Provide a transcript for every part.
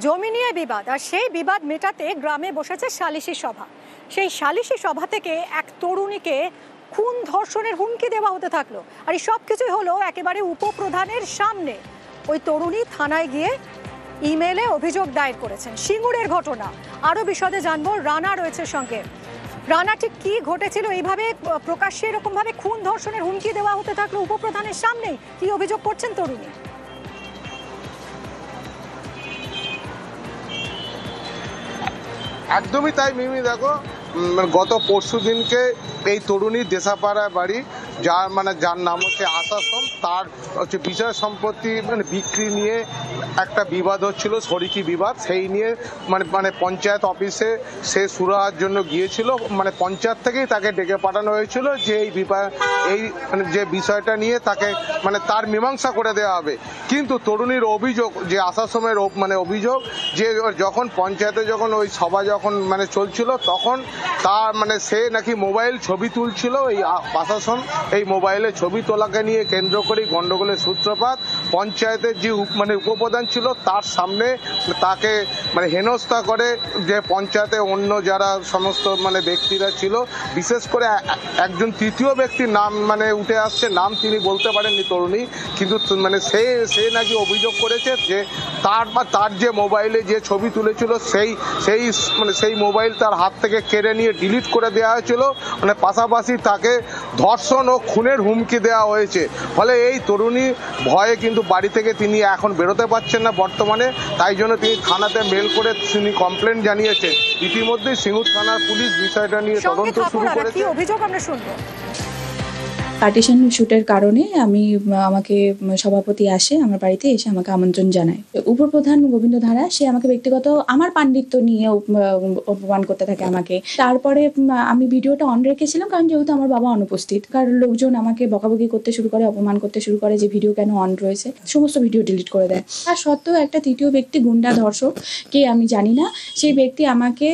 জমি নিয়ে বিবাদ, আর সেই বিবাদ মেটাতে গ্রামে বসেছে সালিশি সভা। সেই সালিশি সভা থেকে এক তরুণীকে খুন ধর্ষণের হুমকি দেওয়া হতে থাকলো। আর এই সব কিছুই হলো একেবারে উপপ্রধানের সামনে। ওই তরুণী থানায় গিয়ে ইমেলে অভিযোগ দায়ের করেছেন। সিঙ্গুরের ঘটনা, আরো বিশদে জানবো। রানা রয়েছে সঙ্গে। রানা, ঠিক কি ঘটেছিল? এইভাবে প্রকাশ্যে এরকম ভাবে খুন ধর্ষণের হুমকি দেওয়া হতে থাকলো উপপ্রধানের সামনে, কি অভিযোগ করছেন তরুণী? একদমই তাই মিমি, দেখো গত পরশু দিনকে এই তরুণীর দেশাপাড়া বাড়ি, যার নাম হচ্ছে আশাসন, তার হচ্ছে বিষয় সম্পত্তি বিক্রি নিয়ে একটা বিবাদ হচ্ছিল, শরিকি বিবাদ। সেই নিয়ে পঞ্চায়েত অফিসে সে সুরাহার জন্য গিয়েছিল। পঞ্চায়েত থেকেই তাকে ডেকে পাঠানো হয়েছিল যে এই যে বিষয়টা নিয়ে তাকে তার মীমাংসা করে দেওয়া হবে। কিন্তু তরুণীর অভিযোগ, যে আশাসনের অভিযোগ, যে যখন পঞ্চায়েতে ওই সভা চলছিল, তখন তার সে নাকি মোবাইল ছবি তুলছিল। এই প্রশাসন এই মোবাইলে ছবি তোলাকে নিয়ে কেন্দ্র করে গন্ডগোলের সূত্রপাত। পঞ্চায়েতের যে উপপ্রধান ছিল তার সামনে তাকে হেনস্থা করে, যে পঞ্চায়েতে অন্য যারা সমস্ত ব্যক্তিরা ছিল, বিশেষ করে একজন তৃতীয় ব্যক্তির নাম উঠে আসছে, নাম তিনি বলতে পারেননি তরুণী, কিন্তু সে নাকি অভিযোগ করেছে যে তার যে মোবাইলে যে ছবি তুলেছিল সেই মোবাইল তার হাত থেকে কেড়ে নিয়ে ডিলিট করে দেওয়া হয়েছিল। পাশাপাশি তাকে ধর্ষণ ও খুনের হুমকি দেওয়া হয়েছে। ফলে এই তরুণী ভয়ে কিন্তু বাড়ি থেকে তিনি এখন বেরোতে পারছেন না বর্তমানে। তাই জন্য তিনি থানাতে মেল করে তিনি কমপ্লেন জানিয়েছেন। ইতিমধ্যে সিঙ্গুর থানার পুলিশ বিষয়টা নিয়ে তদন্ত শুরু করেছে। কি অভিযোগ আমরা শুনবো। পার্টিশন শুটের কারণে আমাকে সভাপতি আসে আমার বাড়িতে, এসে আমাকে আমন্ত্রণ জানায়। উপপ্রধান গোবিন্দ ধারা সে আমাকে ব্যক্তিগত আমার পাণ্ডিত্য নিয়ে অপমান করতে থাকে আমাকে। তারপরে আমি ভিডিওটা অন রেখেছিলাম, কারণ যেহেতু আমার বাবা অনুপস্থিত, কারণ লোকজন আমাকে বকাবকি করতে শুরু করে, অপমান করতে শুরু করে যে ভিডিও কেন অন রয়েছে, সমস্ত ভিডিও ডিলিট করে দেয়। তার সত্ত্বেও একটা তৃতীয় ব্যক্তি, গুন্ডা ধর্ষক কে আমি জানি না, সেই ব্যক্তি আমাকে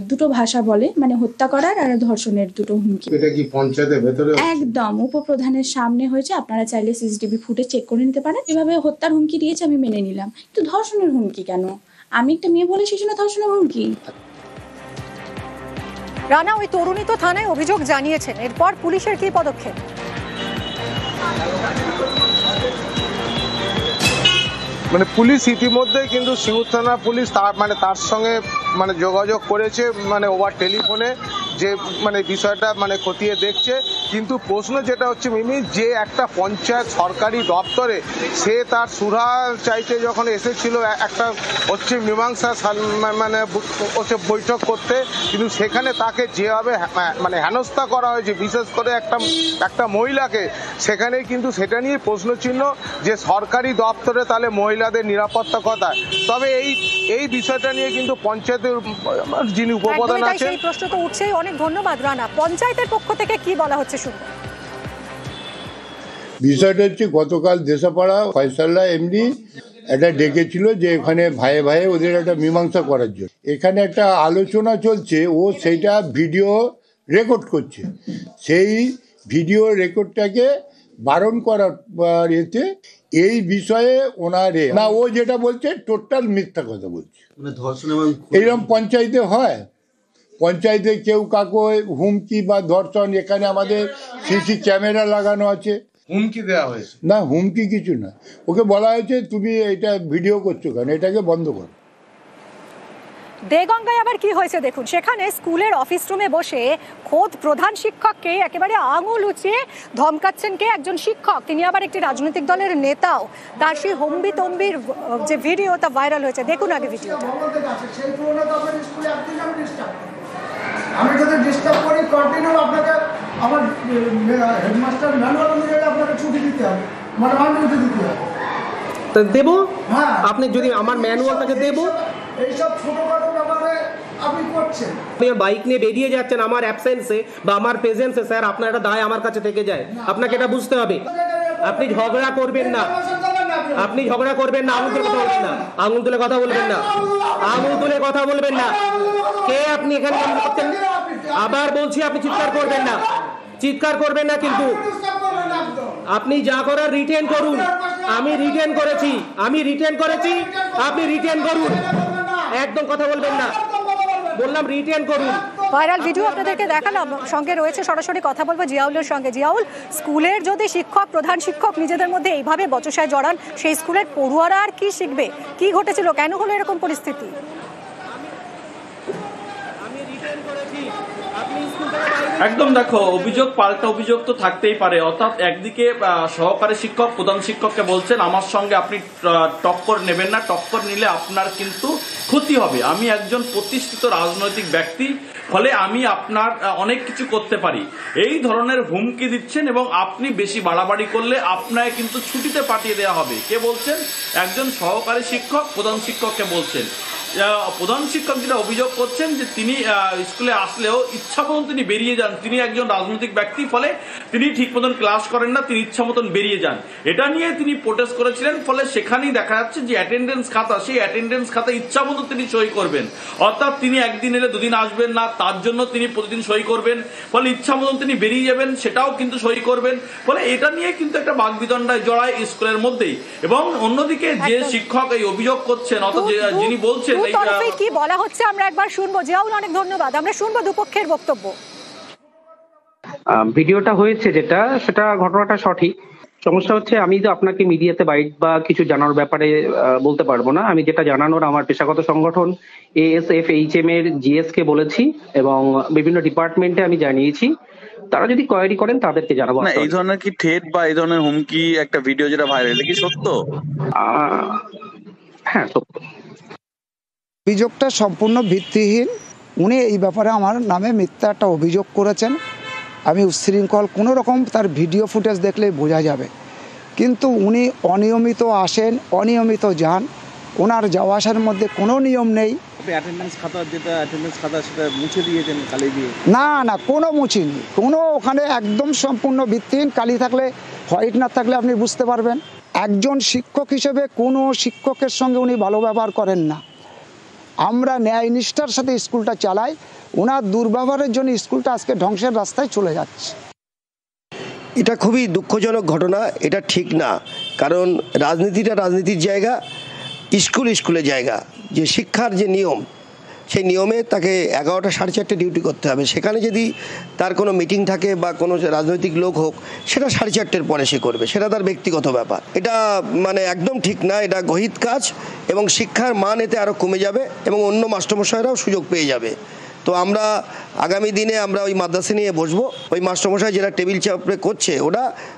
দুটো ভাষা বলে, হত্যা করার আর ধর্ষণের দুটো হুমকি। এটা কি পঞ্চায়েতের ভেতরে? একদম উপপ্রধানের সামনে হয়েছে। আপনারা চাইলে সিসিটিভি ফুটেজ চেক করে নিতে পারেন। এভাবে হত্যার হুমকি দিয়েছে, আমি মেনে নিলাম, কিন্তু ধর্ষণের হুমকি কেন? আমি একটা মেয়ে বলে সেই জন্য ধর্ষণের হুমকি? রানা, ওই তরুণী তো থানায় অভিযোগ জানিয়েছেন, এরপর পুলিশের কি পদক্ষেপ? পুলিশ ইতিমধ্যে কিন্তু সিঙ্গুর থানা পুলিশ তার সঙ্গে যোগাযোগ করেছে ওভার টেলিফোনে, যে বিষয়টা খতিয়ে দেখছে। কিন্তু প্রশ্ন যেটা হচ্ছে মিমি, যে একটা পঞ্চায়েত সরকারি দপ্তরে সে তার সুরাহা চাইতে যখন এসেছিল একটা মীমাংসা বৈঠক করতে, কিন্তু সেখানে তাকে যেভাবে হেনস্থা করা হয়েছে, বিশেষ করে একটা মহিলাকে, সেখানেই কিন্তু সেটা নিয়ে প্রশ্নচিহ্ন যে সরকারি দপ্তরে তাহলে মহিলাদের নিরাপত্তা কথা। তবে এই বিষয়টা নিয়ে কিন্তু পঞ্চায়েতের যিনি উপপ্রধান আছেন, এই প্রশ্ন তো উঠছেই। অনেক ধন্যবাদ রানা। পঞ্চায়েতের পক্ষ থেকে কি বলা হচ্ছে শুনুন। বিষয়টা হচ্ছে, গতকাল দেশাপাড়া ফয়সাল্লাহ এমনি একটা ডেকেছিল যে এখানে ভাইয়ে ভাইয়ে ওদের একটা মীমাংসা করার জন্য। এখানে একটা আলোচনা চলছে, ও সেইটা ভিডিও রেকর্ড করছে। সেই ভিডিও রেকর্ডটাকে বারণ করার এতে এই বিষয়ে না, ও যেটা বলছে টোটাল মিথ্যা কথা বলছে। এইরকম পঞ্চায়েতে হয়? পঞ্চায়েতে কেউ কাকু হুমকি বা ধর্ষণ, এখানে আমাদের সিসি ক্যামেরা লাগানো আছে। হুমকি দেওয়া হয়েছে? না, হুমকি কিছু না। ওকে বলা হয়েছে তুমি এটা ভিডিও করছো কেন, এটাকে বন্ধ করো। দেগঙ্গায় আবার কি হয়েছে দেখুন। সেখানে স্কুলের অফিস রুমে বসে খোদ প্রধান শিক্ষককে একেবারে আঙুল উঁচিয়ে ধমকাচ্ছেন কে? একজন শিক্ষক, তিনি আবার একটি রাজনৈতিক দলের নেতাও। তার সেই হম্বি তম্বির যে ভিডিও, তা ভাইরাল হয়েছে। দেখুন আগে ভিডিওটা। আমি যদি ডিস্টার্ব করি কন্টিনিউ, আপনাকে আমার হেডমাস্টার ম্যানুয়াল অনুযায়ী আপনাকে ছুটি দিতে হবে, ছুটি দিতে হবে। তো দেবো? হ্যাঁ, আপনি যদি আমার ম্যানুয়ালটাকে দেবো। এইসব ছোটখাটো ব্যাপারে আপনি করছেন। আপনি বাইক নিয়ে বেরিয়ে যাচ্ছেন আমার অ্যাবসেন্সে বা আমার প্রেজেন্সে, স্যার আপনার একটা দায় আমার কাছে থেকে যায়, আপনাকে এটা বুঝতে হবে। আপনি ঝগড়া করবেন না, আপনি ঝগড়া করবেন না, আঙুল তুলে কথা বলবেন না, আঙুল তুলে কথা বলবেন না, আঙুল তুলে কথা বলবেন না। কে আপনি এখানে? আবার বলছি, আপনি চিৎকার করবেন না, চিৎকার করবেন না, কিন্তু আপনি যা করার রিটেন করুন। আমি রিটেন করেছি, আপনি রিটেন করুন, একদম কথা বলবেন না, বললাম রিটেন করুন। ভাইরাল ভিডিও আপনাদেরকে দেখালাম, সঙ্গে রয়েছে সরাসরি কথা বলবো জিয়াউলের সঙ্গে। জিয়াউল, স্কুলের যদি শিক্ষক, প্রধান শিক্ষক নিজেদের মধ্যে এইভাবে বচসায় জড়ান, সেই স্কুলের পড়ুয়ারা আর কি শিখবে? কি ঘটেছিল, কেন হলো এরকম পরিস্থিতি? একদম, দেখো, অভিযোগ পাল্টা অভিযোগ তো থাকতেই পারে। অর্থাৎ একদিকে সহকারী শিক্ষক প্রধান শিক্ষককে বলছেন আমার সঙ্গে আপনি টক্কর নেবেন না, টক্কর নিলে আপনার কিন্তু ক্ষতি হবে। আমি একজন প্রতিষ্ঠিত রাজনৈতিক ব্যক্তি, ফলে আমি আপনার অনেক কিছু করতে পারি, এই ধরনের হুমকি দিচ্ছেন এবং আপনি বেশি বাড়াবাড়ি করলে আপনাকে কিন্তু ছুটিতে পাঠিয়ে দেওয়া হবে। কে বলছেন? একজন সহকারী শিক্ষক প্রধান শিক্ষককে বলছেন। প্রধান শিক্ষক যেটা অভিযোগ করছেন যে তিনি স্কুলে আসলেও ইচ্ছা মতন তিনি বেরিয়ে যান, তিনি একজন রাজনৈতিক ব্যক্তি, ফলে তিনি ঠিক মতন ক্লাস করেন না, তিনি ইচ্ছা মতন বেরিয়ে যান। এটা নিয়ে তিনি প্রোটেস্ট করেছিলেন, ফলে সেখানেই দেখা যাচ্ছে যে অ্যাটেন্ডেন্স খাতা, সেই অ্যাটেন্ডেন্স খাতা ইচ্ছা মতো তিনি সই করবেন। অর্থাৎ তিনি একদিন এলে দুদিন আসবেন না, তার জন্য তিনি প্রতিদিন সই করবেন, ফলে ইচ্ছা মতন তিনি বেরিয়ে যাবেন, সেটাও কিন্তু সই করবেন। ফলে এটা নিয়ে কিন্তু একটা বাগবিতণ্ডায় জড়ায় স্কুলের মধ্যেই। এবং অন্যদিকে যে শিক্ষক এই অভিযোগ করছেন, অর্থাৎ যিনি বলছেন কি বলা হচ্ছে আমরা একবার শুনবো। জিয়াউল, অনেক ধন্যবাদ, আমরা শুনবো দুপক্ষের বক্তব্য। ভিডিওটা হয়েছে যেটা, সেটা ঘটনাটা সঠিক। সমস্যা হচ্ছে আমি তো আপনাকে মিডিয়াতে বাইট বা কিছু জানার ব্যাপারে বলতে পারবো না। আমি যেটা জানানোর আমার পেশাগত সংগঠন ASFHM এর GS কে বলেছি এবং বিভিন্ন ডিপার্টমেন্টে আমি জানিয়েছি। তারা যদি কোয়েরি করেন তাদেরকে জানাবো। না, এই ধরনের কি থ্রেট বা এই ধরনের হুমকি, একটা ভিডিও যেটা ভাইরাল, এটা কি সত্য? হ্যাঁ, সত্য। অভিযোগটা সম্পূর্ণ ভিত্তিহীন। উনি এই ব্যাপারে আমার নামে মিথ্যা একটা অভিযোগ করেছেন। আমি উচ্ছৃঙ্খল, কোনো রকম তার ভিডিও ফুটেজ দেখলেই বোঝা যাবে। কিন্তু উনি অনিয়মিত আসেন, অনিয়মিত যান, ওনার যাওয়া আসার মধ্যে কোনো নিয়ম নেই। অ্যাটেন্ডেন্স খাতা, যেটা অ্যাটেন্ডেন্স খাতা, সেটা মুছে দিয়েছেন কালি দিয়ে? না না, কোনো মুছিনি, কোনো, ওখানে একদম সম্পূর্ণ ভিত্তিহীন। কালি থাকলে, হোয়াইট না থাকলে আপনি বুঝতে পারবেন। একজন শিক্ষক হিসেবে কোনো শিক্ষকের সঙ্গে উনি ভালো ব্যবহার করেন না। আমরা ন্যায় নিষ্ঠার সাথে স্কুলটা চালাই, ওনার দুর্ব্যবহারের জন্য স্কুলটা আজকে ধ্বংসের রাস্তায় চলে যাচ্ছে। এটা খুবই দুঃখজনক ঘটনা, এটা ঠিক না। কারণ রাজনীতিটা রাজনীতির জায়গা, স্কুল স্কুলের জায়গা। যে শিক্ষার যে নিয়ম, সেই নিয়মে তাকে 11টা 4:30 ডিউটি করতে হবে। সেখানে যদি তার কোনো মিটিং থাকে বা কোনো রাজনৈতিক লোক হোক, সেটা 4:30 পরে সে করবে, সেটা তার ব্যক্তিগত ব্যাপার। এটা মানে একদম ঠিক না, এটা গহিত কাজ এবং শিক্ষার মান এতে আরও কমে যাবে এবং অন্য মাস্টারমশাইরাও সুযোগ পেয়ে যাবে। তো আমরা আগামী দিনে আমরা ওই মাদ্রাসা নিয়ে বসবো। ওই মাস্টারমশাই যেটা টেবিল চাপড়ে করছে, ওটা